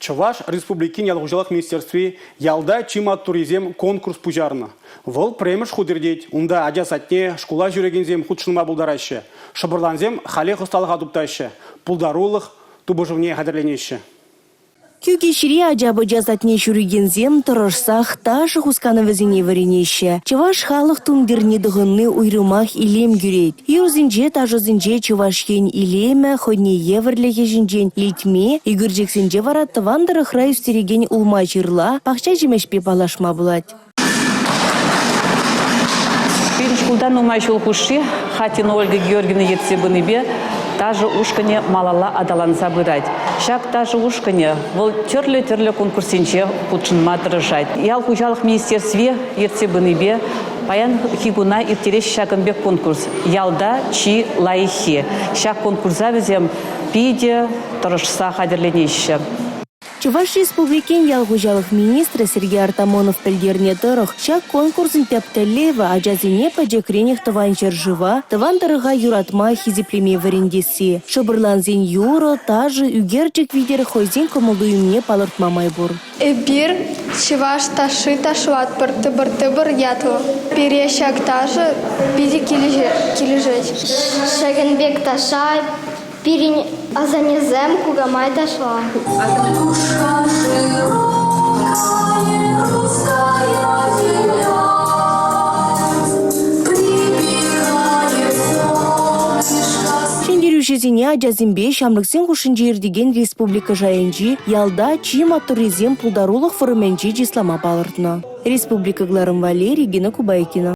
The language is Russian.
Чуваш Республикин ялгужалых министерстве ялда чима туризм конкурс пужарна. Вол премеш худердеть, унда адясатне школа жүрегензем худшынма булдараще. Шабырланзем халех усталых адуптаще. Пулдарулых тубожевне хадерленеще. Кюги шири аджабы жазатне шүрігензем тұрышсақ ташы хусканы візіне варенеще. Чуваш халық тундерне дұғынны уйрымақ илем гюрейд. Юрзінже тажызінже чувашкен илеме, ходне еврлеге жінжен илтме, игіржексінже варатты вандыры храй үстереген улма жырла, пақча жемешпе балашма бұлад. Шкулдан умайшыл хуши, хатин Ольга Георгиевна Ецебыныбе, даже ушкане малала адаланса бырать. Шак даже ушкане, вол терле конкурсинче путшынма дырыжать. Ял хужалық министерстве Ецебыныбе, паян хигуна иртереш шагынбек конкурс. Ялда чи лайхи. Шак конкурса візем пиде тұрышса хадерленейші. Чуваш республикен ялгужалық министрі Сергей Артамонов пілдерне тұрық. Шак конкурсын тәптәлева ажазине пәжекренех тыван жыржыва, тыван дырыға юратма хизиплеме варендесі. Шыбырланзен юро, тажы, үгерчік видер хойзен комылдуымне палыртмамай бұр. Бир чуваш ташы ташуат бір яту. Бире шак тажы биде кележет. Шагенбек ташай, пирин азанезем кугамай ташла. Шендерюшезіне ажазимбе шамрыксен хушынжи ердеген республика жайынжи ялда чима туризм пулдарулық форыменжи жислама балыртына. Республика Гларым Валерий, Гена Кубайкина.